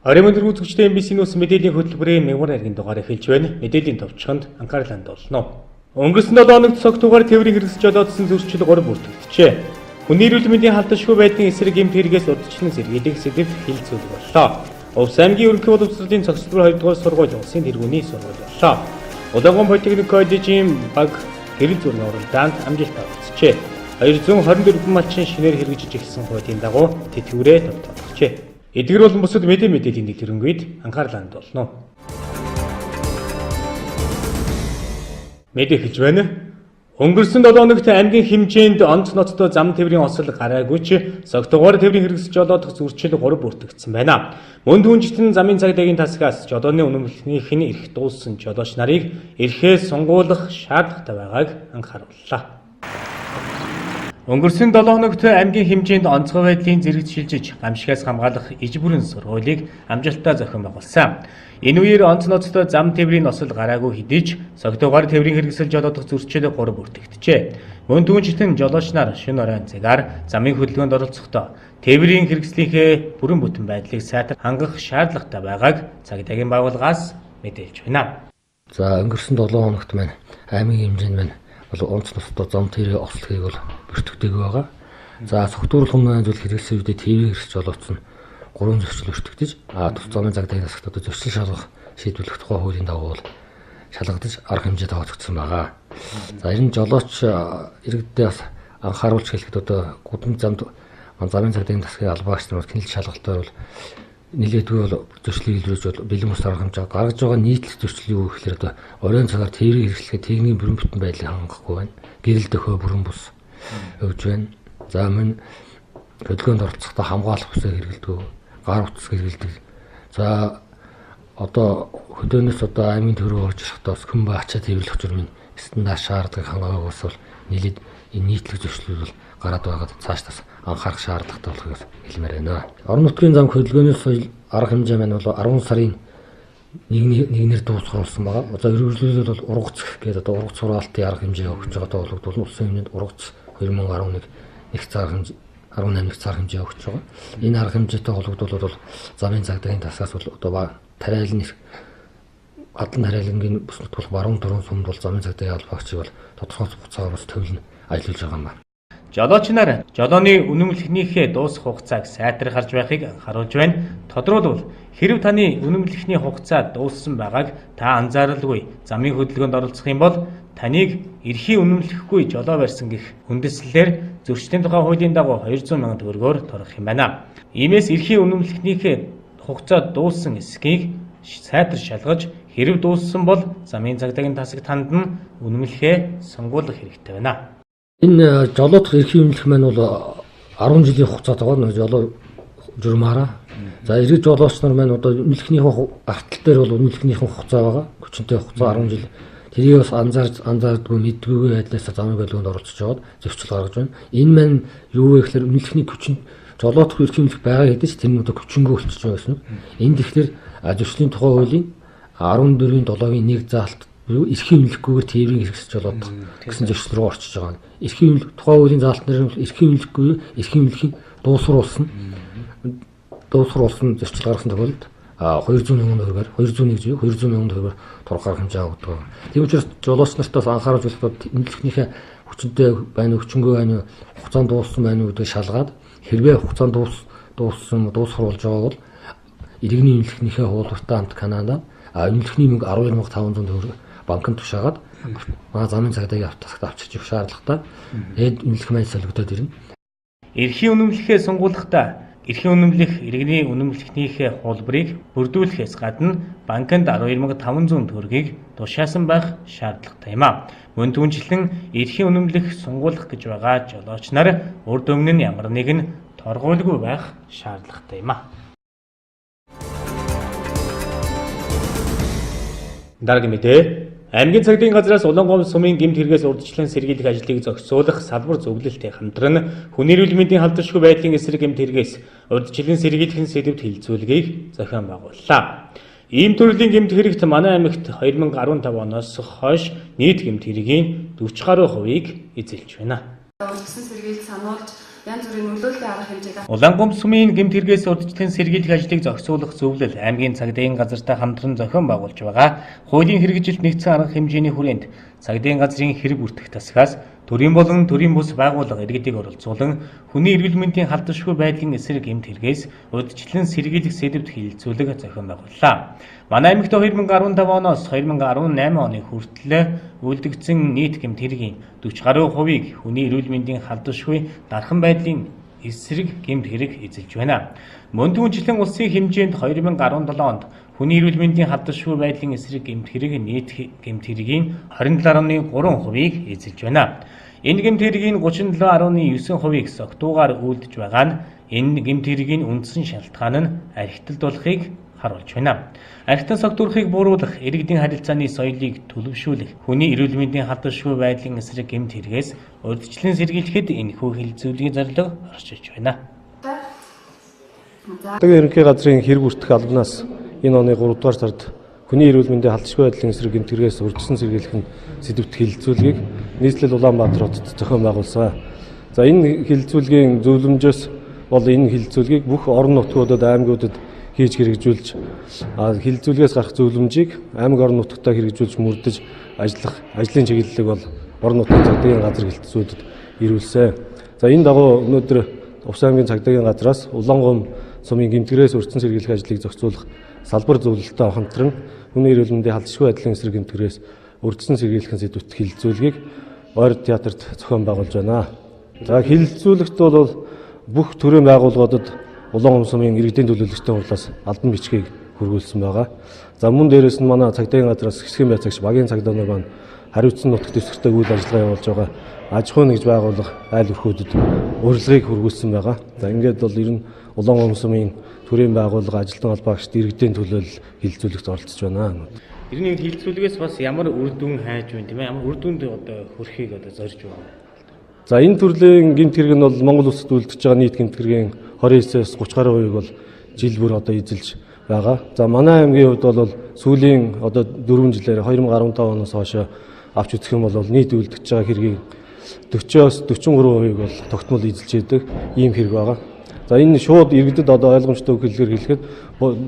Оройн өдөр үзэгчдээ MBC NEWS мэдээллийн хөтөлбөрийн мягмар аргийн дугаар эхэлж байна. Мэдээллийн товчхонд анхаарал хандуулна. Өнгөрсөн 7 хоногт цогтуугаар тээврийн хэрэгсэж одоодсон зөрчил 3 бүртгэгджээ. Хүний эрүүл мэндийн халдшгүй байдлын эсрэг гэмт хэрэгээс урьдчилан сэргийлэх сэдвт хилцүүлэг боллоо. Увс аймгийн ерөнхий боловсролын цогцлбор 2 дугаар сургууль улсын тэргүүний сургууль боллоо. Улаангон политехник коллежийн баг хэрэг зургийн уралдаанд амжилттай оролцжээ. 224 малчин шинээр хэрэгжиж эхэлсэн хуулийн дагуу тэтгэврээ тогтоогчээ. Эдгээр болон бусад мэдээллийн нэг тэрнгүйд анхаарал хандуулна. Мэдээ хэлж байна. Өнгөрсөн 7 хоногт аймгийн хэмжээнд онц ноцтой зам тээврийн осол гараагүй ч цогтуугаар тээврийн хэрэгсэж олоодох зөрчил 3 бүртгэгдсэн байна. Мөн түнжтэн замын цагдаагийн тасгаас жолооны үнэмлэхнийх нь эрх дуулсан жолооч нарыг эрхээ сунгуулах шаардлагатай байгааг анхаарууллаа. Өнгөрсөн 7 хоногт аймгийн хэмжээнд онцгой байдлын зэрэгт шилжиж гамшигаас хамгаалах иж бүрэн сургуулийг амжилттай зохион байгуулсан. Энэ үеэр онц ноцтой зам тээврийн осол гараагүй хэдий ч цогтуугаар тээврийн хэрэгсэлж олоодох зөрчил 3 бүртгэгджээ. Мөн түнжтэн жолооч нар шөнө оройн цагаар замын хөдөлгөөнд оролцохдоо тээврийн хэрэгслийнхээ бүрэн бүтэн байдлыг сайтар хангах шаардлагатай байгааг цагдаагийн байгууллагаас мэдээлж байна. За өнгөрсөн 7 хоногт маань аймгийн хэмжээнд маань онц ноцтой зам тээврийн ослохыг бол бүртгэдэг байгаа. За цогтуурлах хүмүүс зүйл хэрэглэсэн үедээ тээврийн хэрэгсэж олоодсон 3 зөрчил бүртгэж, тус замын цагдаагийн тасагт зөрчил шалгах шийдвэрлэх тухай хуулийн дагуу шалгагдаж арга хэмжээ тооцогдсон байгаа. За энэ жолооч иргэдээ бас анхааруулж хэлэхэд гудамж замд замын цагдаагийн тасгийн албаагч нар хяналт шалгалтаар бол нэлээдгүй бол зөрчлийг илрүүлж бол бэлэн ус арга хэмжээ гаргаж байгаа нийтлэг зөрчил юу гэхээр оройн цагаар тээврийн хэрэглэхэд техникийн бүрэн бүтэн байдлыг хангахгүй байна. Гэрэл дөхөө бүрэн бус өвж байна. За мөн хөдөлгөөнд оролцохдоо хамгаалах бүсээ хэрэглэдэг, гар утас хэрэглэдэг. За хөдөөнөөс аймгийн төрөө орж ирэхдээ хэн ба ачаа тээвэрлэх журмын стандарт шаардлагыг хангаагаас бол нэлээд энэ нийтлэг зөрчлүүд бол гараад байгаад цаашдаас анхаарах шаардлагатай болохыг хэлмээр байна. Орон нутгийн зам хөдөлгөөнөөс арга хэмжээ маань бол 10 сарын 1-ээр дуусгарлсан байгаа. Одоо эргэлзүүлэлт бол ургац гэдэг ургац сураалтын арга хэмжээ өгч байгаа бол улсын хэмжээнд ургац 2011 их цаар хэмжээ 18 их цаар хэмжээ өгч байгаа. Энэ арга хэмжээтэй холбогдуулаад бол замын цагдаагийн тасгаас бол тариалан гадна тариалангийн бүс нутгуулах баруун дөрвөн сумд бол замын цагдаагийн албаагчийг бол тодорхой хугацаагаар бас төвлөн ажиллаж байгаа юм байна. Жолооч нар жолооны үнэмлэхнийхээ дуусах хугацааг сайтар харж байхыг анхааруулж байна. Тодорхойлбол хэрэв таны үнэмлэхний хугацаа дууссан байгааг та анзааралгүй замын хөдөлгөөнд оролцох юм бол таныг эрхий үнэмлэхгүй жолоо барьсан гэх хүндэслэлээр зөрчлийн тухай хуулийн дагуу 200 сая төгрөгөөр торгох юм байна. Иймээс эрхий үнэмлэхнийхээ хугацаа дууссан эсхийг сайтар шалгаж хэрэв дууссан бол замын цагдаагийн тасагт хандан үнэмлэхээ сонгуулах хэрэгтэй байна. Энэ жолоодох эрхий үнэмлэх маань бол 10 жилийн хугацаатай байгаа жолоо журмаараа. За эргэж жолооч нар маань үнэмлэхнийхээ гартал дээр бол үнэмлэхнийхээ хугацаа байгаа. Хүчинтэй хугацаа 10 жил. Тэрийг бас анзаардгүй мэддэггүй байдлаас замын хөдөлгөөнд оролцож байгаад зөрчил гаргаж байна. Энэ маань юу вэ гэхээр үнэмлэхний хүчин жолоодох эрхий үнэмлэх байгаа гэдэг чинь тэр нь хүчингөө болчихж байгаа юм. Энэ тэгэхээр зөрчлийн тухай хуулийн 14-ийн 7-гийн 1 заалт эрхий үнэмлэхгүйгээр тээврийн хэрэгсэж жолоодох гэсэн зөрчил рүү орчиж байгаа. Эрхий үнэмлэх тухай хуулийн заалт нэр нь эрхий үнэмлэхгүй эрхий үнэмлэхийг дуусруулсан зөрчил гаргасан тохиолдолд 200 сая төгрөгөөр 201 сая төгрөгөөр торгох арга хэмжээ авдаг. Тийм учраас жолооч нартаас анхааруулж болоход үнэмлэхнийхээ хүчинтэй байна уу, хүчингүй байна уу, хугацаанд дууссан байна уу гэдгийг шалгаад хэрвээ хугацаанд дуусруулж байгаа бол иргэний үнэмлэхнийхээ хуулбартай хамт Канадад үнэмлэхний мөнгө 12,500 төгрөг банкнд тушаагаад замын цагдаагийн тасагт авчирч явах шаардлагатай. Тэгээд үнэмлэх маань солигдоод ирнэ. Эрхий үнэмлэхээ сонгуулахдаа эрхий үнэмлэх иргэний үнэмлэхнийхээ хуулбарыг бүрдүүлэхээс гадна банкнд 12,500 төгрөгийг тушаасан байх шаардлагатай юм а. Мөн түнчлэн эрхий үнэмлэх сонгуулах гэж байгаа жолооч нар урд өмнө нь ямар нэгэн торгуульгүй байх шаардлагатай юм а. Дараагийн мэдээ. Аймгийн цагдаагийн газраас Улаангом сумын гэмт хэрэгээс урьдчилан сэргийлэх ажлыг зохицуулах салбар зөвлөлтөй хамтран хүний эрүүл мэндийн халдшгүй байдлын эсрэг гэмт хэрэгээс урьдчилан сэргийлэх сэдвт хилцүүлгийг зохион байгууллаа. Ийм төрлийн гэмт хэрэгт манай аймагт 2015 оноос хойш нийт гэмт хэргийн 40 гаруй хувийг эзэлж байна. Урьдчилан сэргийлэх сануулж янз бүрийн нөлөөллийн арга хэмжээг Улаангом сумын гэмт хэрэгээс урьдчилан сэргийлэх ажлыг зохицуулах зөвлөл аймгийн цагдаагийн газартай хамтран зохион байгуулж байгаа. Хуулийн хэрэгжилт нэгдсэн арга хэмжээний хүрээнд цагдаагийн газрын хэрэг бүртгэх тасгаас төрийн болон төрийн бус байгууллага иргэдийг оролцуулан хүний эрүүл мэндийн халдашгүй байдлын эсрэг гэмт хэрэгээс урьдчилан сэргийлэх сэдвт хилцүүлэг зохион байгууллаа. Манай аймагт 2015 оноос 2018 оны хүртэл үлдэгдсэн нийт гэмт хэргийн 40 гаруй хувийг хүний эрүүл мэндийн халдашгүй дархан байдлын эсрэг гэмт хэрэг эзэлж байна. Мөн түүнчлэн улсын хэмжээнд 2017 онд хүний эрүүл мэндийн халдашгүй байдлын эсрэг гэмт хэрэг нийт гэмт хэргийн 27.3 хувийг эзэлж байна. Энэ гэмт хэргийн 37.9 хувийг согтуугаар үлдэж байгаа нь энэ гэмт хэргийн үндсэн шалтгаан нь архиталт болохыг харуулж байна. Архитан согтуурахыг бууруулах, иргэдийн харилцааны соёлыг төлөвшүүлэх, хүний эрүүл мэндийн халдашгүй байдлын эсрэг гэмт хэрэгээс урьдчилан сэргийлэхэд энэхүү хилцүүлгийн зорилго орчиж байна. Цагдаагийн ерөнхий газрын хэрэг бүртгэх албанаас энэ оны 3 дугаар сард хүний эрүүл мэндийн халдашгүй байдлын эсрэг гэмт хэрэгээс урьдчилан сэргийлэх нь сэдвт хилцүүлгийг нийслэл Улаанбаатар хотод зохион байгуулсан. За энэ хилцүүлгийн зөвлөмжөөс бол энэ хилцүүлгийг бүх орон нутгуудад, аймагуудад хийж хэрэгжүүлж хилцүүлгээс гарах зөвлөмжийг аймаг орон нутгатаа хэрэгжүүлж мөрдөж ажиллах ажлын чиглэлийг бол орон нутгийн цагдаагийн газар хилцүүлэд ирүүлсэн. За энэ дагуу өнөөдөр Увс аймгийн цагдаагийн газраас Улаангом сумын гэмтгэрээс урьдчилан сэргийлэх ажлыг зохицуулах салбар зөвлөлтөд хамтран хүний эрүүл мэндийн халдашгүй байдлын эсрэг гэмтгэрээс урьдчилан сэргийлэх сэдвт хилцүүлгийг Ойр театрт зохион байгуулж байна. За хилцүүлэгт бол бүх төрийн байгууллагуудад Улаангом сумын иргэдийн төлөөлөгчдийн хурлаас албан бичгийг хөрвүүлсэн байгаа. За мөн дээрээс нь манай цагдаагийн газраас хэсгийн байцаагч багийн цагдаа нар маань хариуцсан нутагт дэвсгэртэй үйл ажиллагаа явуулж байгаа аж ахуй нэгж байгууллага айл өрхүүдэд урилгыг хөрвүүлсэн байгаа. За ингээд бол ер нь Улаангом сумын төрийн байгууллага ажилтан холбоогчд иргэдийн төлөөлөл хилцүүлэгт оролцож байна. Ер нь хилцүүлгээс бас ямар үр дүн хайж байна тийм ээ? Ямар үр дүнд одоо хүрэхийг одоо зорж байна? За энэ төрлийн гэмт хэрэг нь бол Монгол улсад үлдэж байгаа нийт гэмт хэргийн 29-с 30 гаруй хувийг бол жил бүр одоо эзэлж байгаа. За манай аймгийн хувьд бол сүүлийн одоо 4 жилээр 2015 оноос хойш авч үзэх юм бол нийт үлдэж байгаа хэргийн 40-оос 43 хувийг бол тогтмол эзэлж яадаг ийм хэрэг байгаа. За энэ шууд иргэдэд одоо ойлгомжтой хэлээр хэлэхэд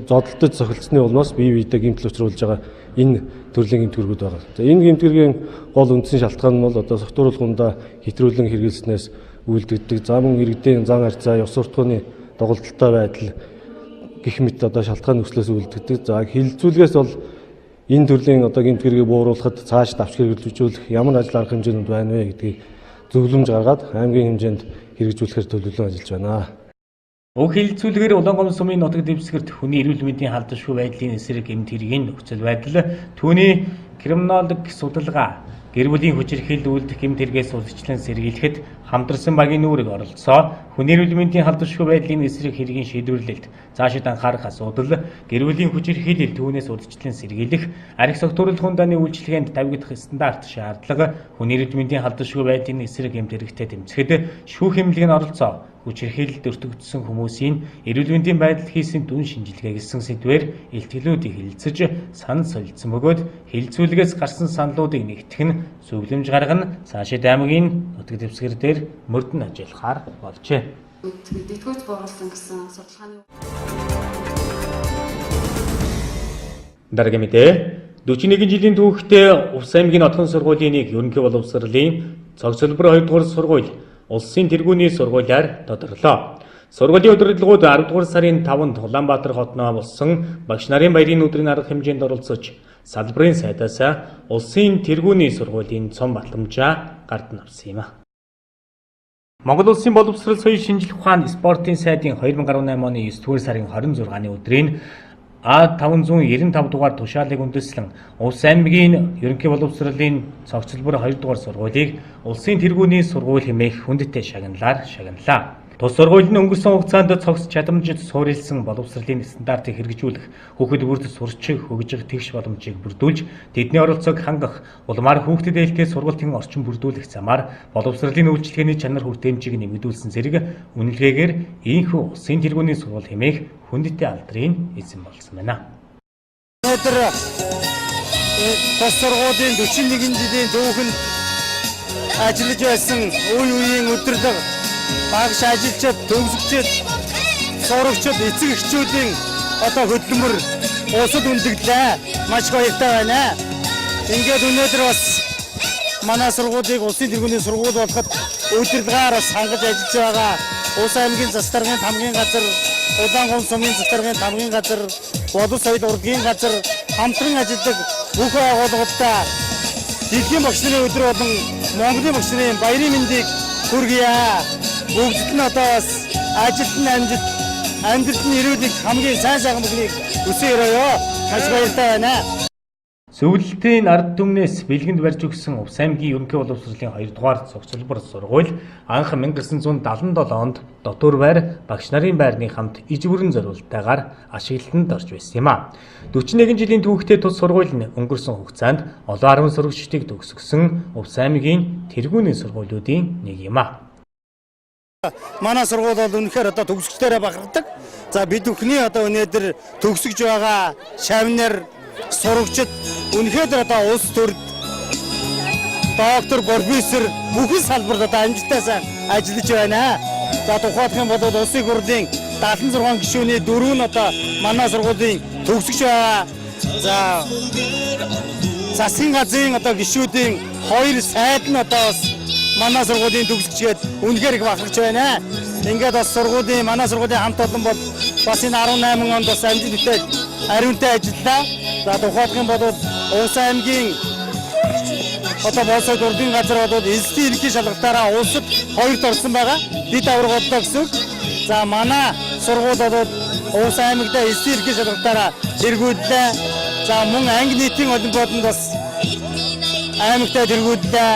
зодтолтож цохилцсны улмаас бие биедээ гэмтэл учруулж байгаа энэ төрлийн гэмт хэрэгүүд байгаа. За энэ гэмт хэргийн гол үндсэн шалтгаан нь бол одоо согтууруулгундаа хэтрүүлэн хэрэгэлснээс үйлдэгддэг зам иргэдийн зан харьцаа, ёс суртахууны доголдолтой байдал гэх мэт одоо шалтгаан нөхцлөөс үйлдэгдэг. За хилцүүлгээс бол энэ төрлийн одоо гэмт хэргийг бууруулахад цааш давч хэрэгжүүлэх ямар ажил арга хэмжээнд байна вэ гэдгийг зөвлөмж гаргаад аймгийн хэмжээнд хэрэгжүүлэхээр төлөвлөн ажиллаж байна. Уг хилцүүлгээр Улаангом сумын нутаг дэвсгэрт хүний эрүүл мэндийн халдашгүй байдлын эсрэг гэмт хэргийн нөхцөл байдал, түүний криминологи судалгаа, гэр бүлийн хүчирхийлэл үйлдэх гэмт хэрэгээс урьдчилан сэргийлэхэд хамтарсан багийн үүрэг оролцоо, хүний эрүүл мэндийн халдашгүй байдлын эсрэг хэргийн шийдвэрлэлд цаашид анхаарах асуудал, гэр бүлийн хүчирхийлэл түүнээс урьдчилан сэргийлэх, архи согтууруулах хүндааны үйлчилгээнд тавигдах стандарт шаардлага, хүний эрүүл мэндийн халдашгүй байдлын эсрэг гэмт хэрэгтэй тэмцэхэд шүүх хэмнэлэг нь оролцоо, хүчирхийлэлд өртөгдсөн хүмүүсийн эрүүл мэндийн байдал хийсэн дүн шинжилгээ гэсэн сэдвээр илтгэлүүдийг хилцэж санал солилцсон бөгөөд хилцүүлгээс гарсан саналуудыг нэгтгэх нь зөвлөмж гаргана цаашид аймгийн нутаг дэвсгэр дээр мөрдөн ажиллахаар болжээ. Дэдгүүц бууруулсан гэсэн судалгааны дараагийн мэдээ 41 жилийн түүхтээ Увс аймгийн нотхон сургуулийн нэг ерөнхий боловсролын цогцлбор 2 дугаар сургууль улсын тэргүүний сургуулиар тодорлоо. Сургуулийн удирдлагууд 10 дугаар сарын 5-нд Улаанбаатар хотноо болсон багш нарын баярын өдрийн арга хэмжээнд оролцож салбарын сайдаас улсын тэргүүний сургуулийн цом батламжаа гардан авсан юм. Монгол улсын боловсрол соёл шинжилх ухаан спортын сайдын 2018 оны 9 дугаар сарын 26-ны өдрийн А595 дугаар тушаалыг үндэслэн Увс аймгийн ерөнхий боловсролын цогцлбор 2 дугаар сургуулийг улсын тэргүүний сургууль хэмээх хүндтэй шагналаар шагналаа. Тус сургууль нь өнгөрсөн хугацаанд цогц чадамжид суурилсан боловсролын стандартыг хэрэгжүүлэх, хүүхэд бүрд сурчих, хөгжих тэгш боломжийг бүрдүүлж, тэдний оролцоог хангах, улмаар хүүхдэд ээлтэй сургалтын орчин бүрдүүлэх замаар боловсролын үйлчлэгээний чанар хүртээмжийг нэмэгдүүлсэн зэрэг үнэлгээгээр ийхүү улсын тэргүүний сургууль хэмээх хүндтэй алдрын эзэн болсон байна. Өнөөдөр тус сургуулийн 41 жилийн дүүхэнд ажиллаж байсан үе үеийн өдөрлөг багш ажилчид, төгсөгчид, сурагчид, эцэг эхчүүдийн одоо хөтөлбөр усад үндэглээ. Маш баяртай байна. Ингээд өнөөдөр бас манай сургуулийг улсын тэргүүний сургууль болоход удирдлагаар бас хангаж ажиллаж байгаа. Улс аймгийн засгийн хамгийн газар, Улаангон сумын засгийн хамгийн газар, боловс соёл урлагийн газар хамтран ажилладаг бүх байгууллагуудаа дэлхийн багш нарын өдөр болон Монголын багш нарын баярын мэндийг хүргье. Бүгд нь одоо бас ажилд нь амьдралд нь ирүүлэх хамгийн сайн сайхан бүхнийг хүсье өрөөё. Маш баяртай байна. Сүүлдийн ард түмнээс бэлгэнд барьж өгсөн Увс аймгийн ерөнхий боловсролын 2 дугаар цогцлбор сургууль анх 1977 онд дотор байр багш нарын байрны хамт иж бүрэн зориултайгаар ашиглалтанд орж байсан юм а. 41 жилийн түүхтэй тус сургууль нь өнгөрсөн хугацаанд олон арван сурагчдыг төгсгсөн Увс аймгийн тэргүүний сургуулиудын нэг юм а. Манай сургууль бол үнэхээр одоо төгсөгчдөрөө бахархдаг. За бид бүхний одоо өнөөдөр төгсөж байгаа шавнар сурагчид үнэхээр одоо улс төрд доктор, профессор бүхэн салбарт одоо амжилттай ажиллаж байна. За тухайлх юм бол улсын хурлын 76 гишүүний 4 нь одоо манай сургуулийн төгсөж байгаа. За засгийн газрын одоо гишүүдийн 2 сайд нь одоо манай сургуулийн төгсөгчгээд үнэхээр их бахархаж байна. Ингээд бас манай сургуулийн хамт олон бол бас энэ 18 онд бас амжилттай ариунтай ажиллаа. За тухайлх юм бол Увс аймгийн одоо боловс урлагийн газар бол эзлэлийн ерөнхий шалгалтаараа улсад 2-т орсон байгаа. Дэд аваргаллаа гэсэн үг. За манай сургууль бол Увс аймагт эзлэлийн ерөнхий шалгалтаараа тэргүүллээ. За мөн анги нийтийн олимпиаданд бас аймагтаа тэргүүллээ.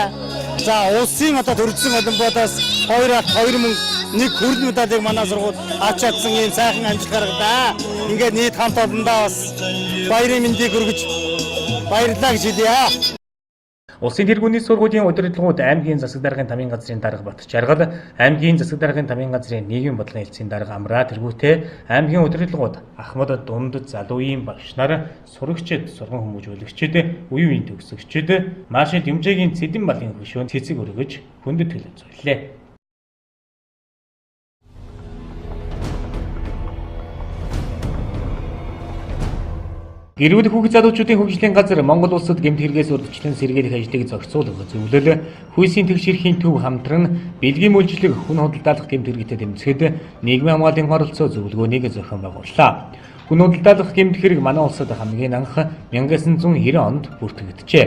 За улсын одоо төрөлжсөн олимпиадаас 2 хүрэл медалийг манай сургууль авч чадсан ийм сайхан амжилт гаргалаа. Ингээд нийт хамт олондоо бас баярын мэндийг хүргэж баярлалаа гэж хэлье. Улсын тэргүүний сургуулийн удирдлагууд аймгийн засаг даргын тамийн газрын дарга Бат Жаргал, аймгийн засаг даргын тамийн газрын нийгмийн бодлогын хэлтсийн дарга Амраа тэргүүтээ аймгийн удирдлагууд Ахмад дунд залуугийн багш нар, сурагчид, сургууль хүмүүжүүлэгчид, үе үеийн төгсөгчид, маршал Дэмжээгийн цэдэн балын хөшөөнд цэцэг өргөж хүндэт төлөв зорилээ. Гэрүүл хүүхэд залуучуудын хөгжлийн газар Монгол улсад гэмт хэрэгээс урьдчилан сэргийлэх ажлыг зохицуулах зөвлөл, хүйсийн тэгш эрхийн төв хамтран бэлгийн үйлчлэг хүн худалдаалах гэмт хэрэгтэд тэмцэхэд нийгмийн хамгааллын оролцоо зөвлөгөөнийг зохион байгууллаа. Хүн худалдаалах гэмт хэрэг манай улсад хамгийн анх 1990 онд бүртгэгджээ.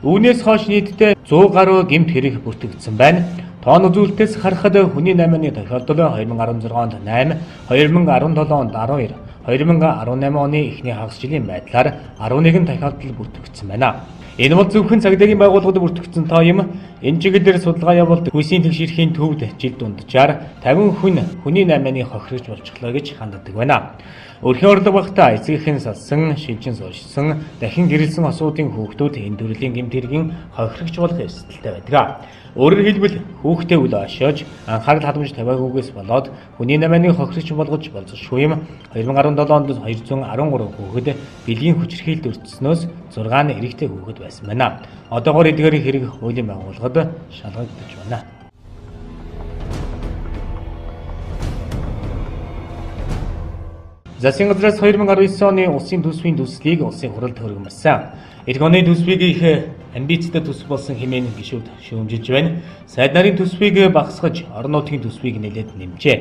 Үүнээс хойш нийтдээ 100 гаруй гэмт хэрэг бүртгэгдсэн байна. Тоон үзүүлэлтээс харахад хүний 8-ны тохиолдол 2016 онд 8, 2017 онд 12, 2018 оны эхний хагас жилийн байдлаар 11 тохиолдол бүртгэгдсэн байна. Энэ бол зөвхөн цагдаагийн байгууллагад бүртгэгдсэн тоо юм. Энэ чиглэлээр судалгаа явуулдаг хүйсийн тэгш эрхийн төвд жил дунджаар 50 хүн хүний 8-ны хохирогч болчихлоо гэж ханддаг байна. Өрхийн орлого багтаа эцэгхэн салсан, шилжин суурьшсан, дахин гэрэлсэн осуудын хүүхдүүд энэ төрлийн гэмт хэргийн хохирогч болох эрсдэлтэй байдаг. Өөрөөр хэлбэл хүүхдээ үл ашиож анхаарал хадамж тавиагүйгээс болоод хүний 8-ны хохирогч болгож болзошгүй юм. 2017 онд 213 хүүхэд бэлгийн хүчирхийлэлд өртснөөс 6 нь эрэгтэй хүүхэд байсан байна. Одоогоор эдгээр хэрэг хуулийн байгууллагад шалгагдаж байна. Засгийн газраас 2019 оны улсын төсвийн төслийг улсын хурлд хөргөмөрсөн. Эх оны төсвийг их амбицтай төсөв болсон хэмээн гишүүд шүүмжилж байна. Сайд нарын төсвийг багасгаж, орон нутгийн төсвийг нэлээд нэмжээ.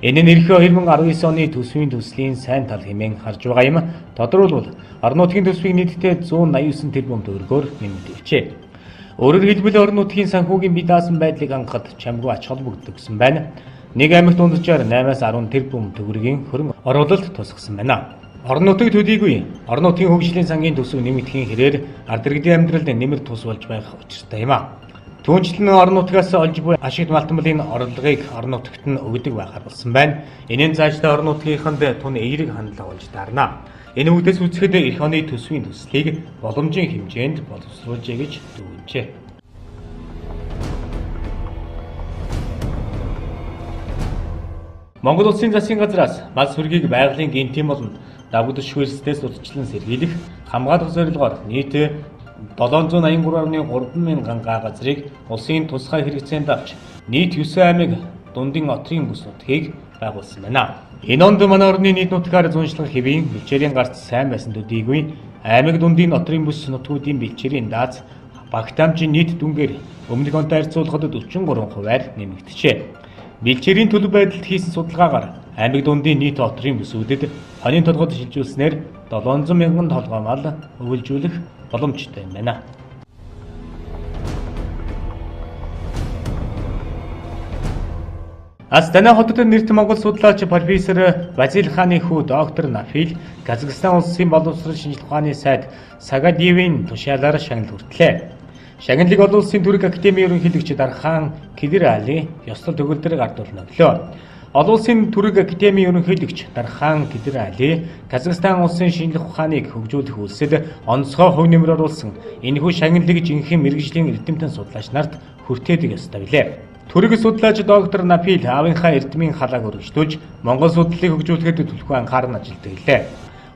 Энэ нь ерөнхий 2019 оны төсвийн төслийн сайн тал хэмээн харж байгаа юм. Тодорхойлбол орон нутгийн төсвийг нийтдээ 189 тэрбум төгрөгөөр нэмэгдүүлжээ. Өөрөөр хэлбэл орон нутгийн санхүүгийн бие даасан байдлыг хангахад чамгүй ач холбогддог гэсэн байна. Нэг аймагт дунджаар 8-аас 10 тэрбум төгрөгийн хөрөнгө оруулалт тусгасан байна. Орон нутгийн төдийгүй орон нутгийн хөгжлийн сангийн төсөв нэмэгдэхийн хэрээр ард иргэдийн амьдралд нэмэр тус болж байх учиртай юм а. Түүнчлэн орон нутгаас олж буй ашигт малтмалын орлогыг орон нутагт нь өгдөг байхаар болсон байна. Энэ нь цаашдаа орон нутгийнханд тун эерэг хандлага болж дарна. Энэ үгдээс үзэхэд эх оны төсвийн төслийг боломжийн хэмжээнд боловсруулжээ гэж дүгнжээ. Монгол улсын засгийн газраас мал сүргийг байгалийн гинтийн болон дагуулж хөрсдөөс урьдчилан сэргийлэх хамгаалах зорилгоор нийт 783.3 мянган га газрыг улсын тусгай хэрэгцээнд авч нийт 9 аймаг дундын отрын бүс нутгийг байгуулсан байна. Энэ онд манай орны нийт нутгаар зуншлах хэвийн бэлчээрийн гарц сайн байсан төдийгүй аймаг дундын отрын бүс нутгуудын бэлчээрийн дааз багтаамжийн нийт дүнгээр өмнөх онтой харьцуулахад 43%-аар нэмэгдэжээ. Бэлчээрийн төлөв байдалд хийсэн судалгаагаар аймаг дундын нийт отрын бүсүүдэд хонийн толгойд шилжүүлснээр 700 мянган толгой мал өвөлжүүлэх боломжтой юм байна. Астана хотод нэрт Монгол судлаач профессор Вазил хааны хүү доктор Нафил Казахстан улсын боловсрол шинжилгээ ухааны сайд Сагадиевийн тушаалаар шагнал хүртлээ. Шагналыг олон улсын төрөг академийн ерөнхийлөгч Дархан Кидэр Али ёслол төгөлдөр гардуулна өглөө. Олон улсын төрөг академийн ерөнхийлөгч Дархан Кидэр Али Казахстан улсын шинжилгээ ухааныг хөгжүүлэх үйлсэд онцгой хөв нэмэр оруулсан энэхүү шагналыг жинхэнэ мэрэгжлийн эрдэмтэн судлаач нарт хүртээдэг ёстой билээ. Төрөг судлаач доктор Нафил аавынхаа эрдмийн халааг өргөжлүүлж Монгол судлалыг хөгжүүлэхэд төлөвлөгөө анхааран ажилладаг гэлээ.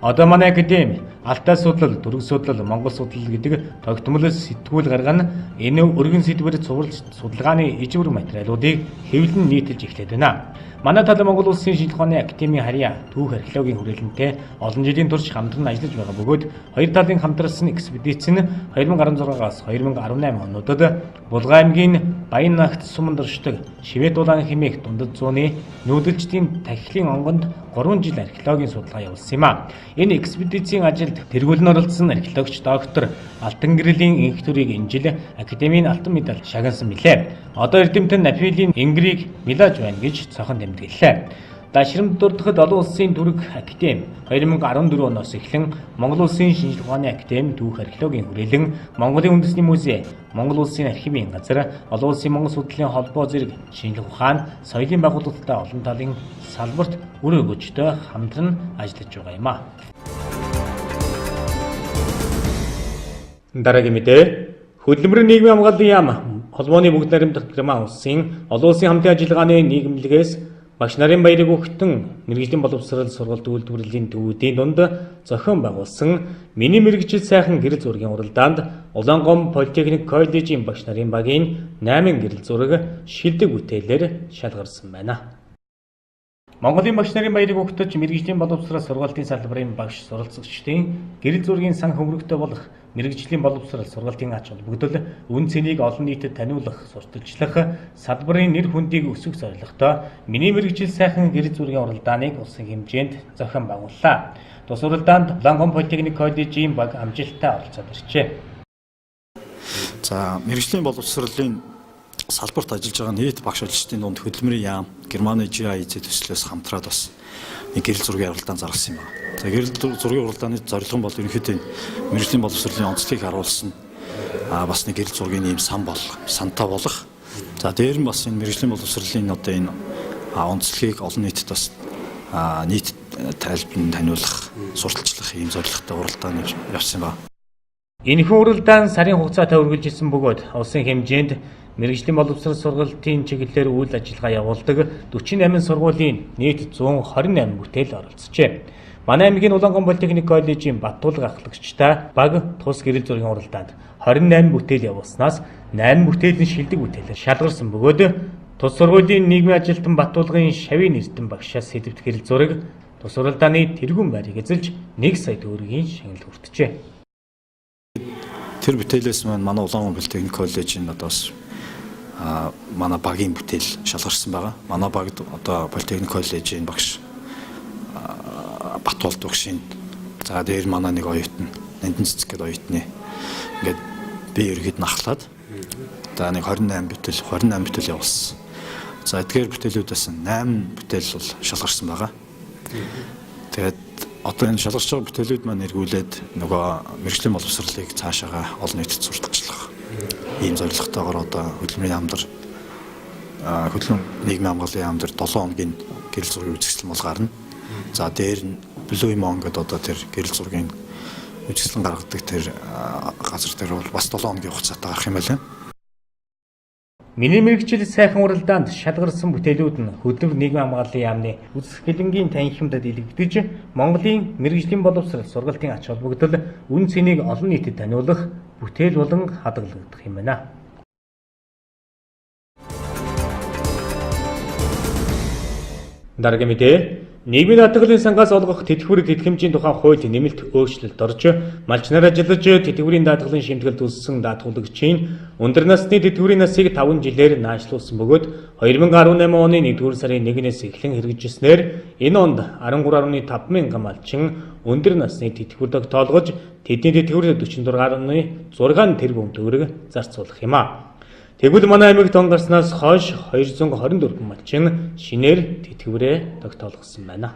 Одоо манай академи алтай судлал, төрөг судлал, Монгол судлал гэдэг тогтмол сэтгүүл гаргана. Энэ өргөн сэдвэр цувралж судалгааны ижвэр материалуудыг хэвлэн нийтэлж эхлэв байна. Манай тал Монгол улсын шинжилгээ ухааны академийн харьяа түүх археологийн хүрээлэнтэй олон жилийн турш хамтран ажиллаж байгаа бөгөөд хоёр талын хамтарсан экспедиц нь 2016-аас 2018 онуудад Булган аймгийн Баян нагт суманд оршдог Шивэт улаан хэмээх дундад зууны нүүдэлчдийн тахилын онгонд 3 жил археологийн судалгаа явуулсан юм а. Энэ экспедицийн ажилд тэргүүлэн оролцсон археологч доктор Алтан гэрлийн инх төрийг энэ жил академийн алтан медаль шагнасан билээ. Одоо эрдэмтэн Нафилийн ингрийг милаж байна гэж цохон тэмдэглэлээ. Дашрамд дурдахад олон улсын төрөг академи 2014 оноос эхлэн Монгол улсын шинжилгээ ухааны академи түүх археологийн хүрээлэн Монголын үндэсний музей, Монгол улсын архивын газар, олон улсын Монгол судлалын холбоо зэрэг шинжилгээ ухаан, соёлын байгууллагатай олон талын салбарт үр өгөөжтэй хамтран ажиллаж байгаа юм а. Дараагийн мэдээ хөтөлбөр нийгмийн хамгааллын яам холбооны бүгд найрамдах Герман улсын олон улсын хамтын ажиллагааны нийгэмлэгээс багш нарын баярыг өгтөн мэрэгжлийн боловсрол сургалт үйлдвэрлэлийн төвүүдийн дунд зохион байгуулсан миний мэрэгжил сайхан гэрэл зургийн уралдаанд Улаангом политехник коллежийн багш нарын багийн 8 гэрэл зураг шилдэг бүтээлээр шалгарсан байна. Монголын багш нарын баярыг өгтөж мэрэгжлийн боловсрол сургалтын салбарын багш суралцагчдын гэрэл зургийн сан хөмрөгтэй болох мэрэгжлийн боловсрол сургалтын ач холбогдол үн цэнийг олон нийтэд таниулах, сурталчлах, салбарын нэр хүндийг өсгөх зорилготой миний мэрэгжил сайхан гэрэл зургийн уралдааныг улсын хэмжээнд зохион байгууллаа. Тус уралдаанд Улаангом политехник коллежийн баг амжилттай оролцоод иржээ. За мэрэгжлийн боловсролын салбарт ажиллаж байгаа нийт багш ажилчдын дунд хөдөлмөрийн яам Германы GIZ төслөөс хамтраад бас нэг гэрэл зургийн уралдаан заргалсан юм байна. За гэрэл зургийн уралдааны зорилго нь бол ерөнхийдөө мэрэгжлийн боловсролын онцлогийг харуулсан бас нэг гэрэл зургийн ийм сантай болох. За дээр нь бас энэ мэрэгжлийн боловсролын одоо энэ онцлогийг олон нийтэд бас нийт тайлбар таниулах, сурталчлах ийм зорилготой уралдаан явсан байна. Энэхүү уралдаан сарын хугацаатай үргэлжилсэн бөгөөд улсын хэмжээнд мэрэгжлийн боловсрол сургалтын чиглэлээр үйл ажиллагаа явуулдаг 48 сургуулийн нийт 128 бүтээл оролцжээ. Манай аймгийн Улаангом политехник коллежийн Баттуулга ахлагчтай баг тус гэрэл зургийн уралдаанд 28 бүтээл явуулснаас 8 бүтээл нь шилдэг бүтээлээр шалгарсан бөгөөд тус сургуулийн нийгмийн ажилтан Баттуулгын Шавийн эрдэнэ багшаас сэдвт гэрэл зураг тус уралдааны тэргүүн байрыг эзэлж 1 сая төгрөгийн шагнал хүртжээ. Тэр бүтээлээс манай Улаангом политехник коллежийн одоос манай багийн бүтээл шалгарсан байгаа. Манай багт одоо политехник коллежийн багш Батуулт багшийн за дээр манай нэг оюутан Нандин цэцэг гэдэг оюутны ингээд би ерөөд нахлаад за нэг 28 бүтээл явуулсан. За эдгээр бүтээлүүдээс 8 бүтээл бол шалгарсан байгаа. Тэгээд одоо энэ шалгарч байгаа бүтээлүүд маань эргүүлээд нөгөө мэрэгжлийн боловсролыг цаашаага олон нийтэд сурталчлах ийм зорилготойгоор одоо хөдөлмөрийн яамдар хөдөлмөр нийгмийн хамгааллын яамдар 7 хоногийн гэрэл зургийн үзэсгэлэн бол гарна. За дээр нь Blue Mon гэдэг одоо тэр гэрэл зургийн үзэсгэлэн гаргадаг тэр газар дээр бол бас 7 хоногийн хугацаатай гарах юм байна. Миний мэрэгжил сайхан уралдаанд шалгарсан бүтээлүүд нь хөдөлмөр нийгмийн хамгааллын яамны үзэсгэлэнгийн танхимд дэлгэгдэж Монголын мэрэгжлийн боловсрол сургалтын ач холбогдол үн цэнийг олон нийтэд таниулах бүтээл болон хадгалагдах юм байна. Дараагийн мэдээ нийгмийн даатгалын сангаас олгох тэтгэврийн тэтгэмжийн тухай хууль нэмэлт өөрчлөлт орж малчнаар ажиллаж тэтгэврийн даатгалын шимтгэл төлсөн даатгуулагчийн өндөр насны тэтгэврийн насыг 5 жилээр наашлуулсан бөгөөд 2018 оны 1-р сарын 1-ээс эхлэн хэрэгжижснээр энэ онд 13.5 мянган малчин өндөр насны тэтгэвэр тогтоолгож тэдний тэтгэвэр 46.6 тэрбум төгрөг зарцуулах юм а. Тэгвэл манай аймагт он гарснаас хойш 224 малчин шинээр тэтгэврээ тогтоолгосон байна.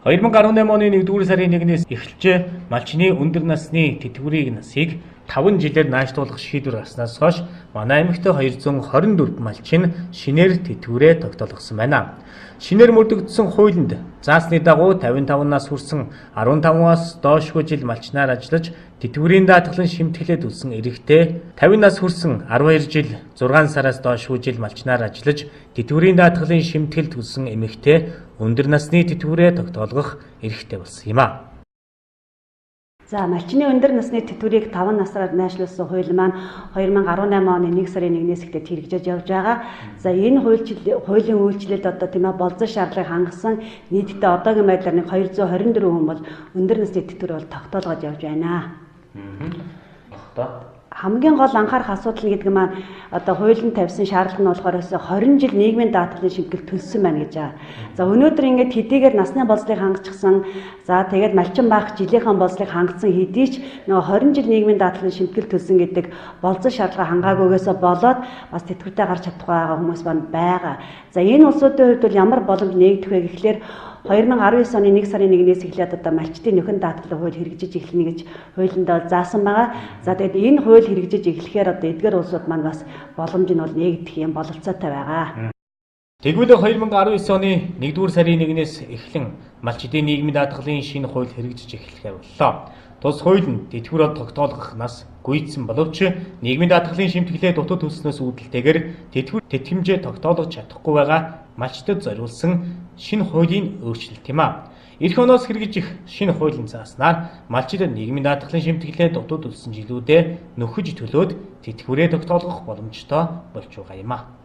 2018 оны 1-р сарын 1-ээс эхэлж малчны өндөр насны тэтгэврийн насыг 5 жилээр наашлуулах шийдвэр гарснаас хойш манай аймагт 224 малчин шинээр тэтгэврээ тогтоолгосон байна. Шинээр мөрдөгдсөн хуулинд заасны дагуу 55 нас хүрсэн 15-аас доошгүй жил малчнаар ажиллаж тэтгэврийн даатгалын шимтгэлээ төлсөн эрэгтэй 50 нас хүрсэн 12 жил 6 сараас доошгүй жил малчнаар ажиллаж тэтгэврийн даатгалын шимтгэл төлсөн эмэгтэй өндөр насны тэтгэврээ тогтоолгох эрхтэй болсон юм а. За малчны өндөр насны тэтгэврийг 5 насаар наашлуулсан хууль маань 2018 оны 1 сарын 1-ээс эхлээд хэрэгжиж явж байгаа. За энэ хуулийн үйлчлэлд одоо тийм ээ болзон шаардлагыг хангасан нийтдээ одоогийн байдлаар нэг 224 хүн бол өндөр насны тэтгэвэр бол тогтоолгож явж байна. Хамгийн гол анхаарах асуудал гэдэг маань одоо хуулийн тавьсан шаардлага нь болохоор 20 жил нийгмийн даатгалын шимтгэл төлсөн байна гэж байгаа. За өнөөдөр ингээд хэдийгээр насны болцлыг хангацсан, за тэгээд малчин баах жилийнхэн болцлыг хангацсан хэдий ч нөгөө 20 жил нийгмийн даатгалын шимтгэл төлсөн гэдэг болцсон шаардлага хангаагүйгээсээ болоод бас тэтгэвртэй гарч чадахгүй байгаа хүмүүс байна. За энэ улсуудын хувьд бол ямар боломж нээгдэх вэ гэхлээр 2019 оны 1 сарын 1-ээс эхлээд одоо малчтын нөхөн даатгалын хууль хэрэгжиж эхэлнэ гэж хуулинд заасан байгаа. За тэгээд энэ хууль хэрэгжиж эхлэхээр одоо эдгээр улсууд маань бас боломж нь бол нээгдэх юм бололцоотой байгаа. Тэгвэл 2019 оны 1-р сарын 1-ээс эхлэн малчдын нийгмийн даатгалын шинэ хууль хэрэгжиж эхлэхээ боллоо. Тус хууль нь тэтгэврээ тогтоолгох нас гүйцсэн боловч нийгмийн даатгалын шимтгэлээ дутуу төлснөөс үүдэлтэйгээр тэтгэвэр тэтгэмжээ тогтоолгож чадахгүй байгаа малчдад зориулсан шинэ хуулийн өөрчлөлт юм а. Эх оноос хэрэгжих шинэ хуулийн зааснаар малчид нийгмийн даатгалын шимтгэлээ дутуу төлсөн жилүүдэд нөхөж төлөөд тэтгэврээ тогтоолгох боломжтой болж байгаа юм а.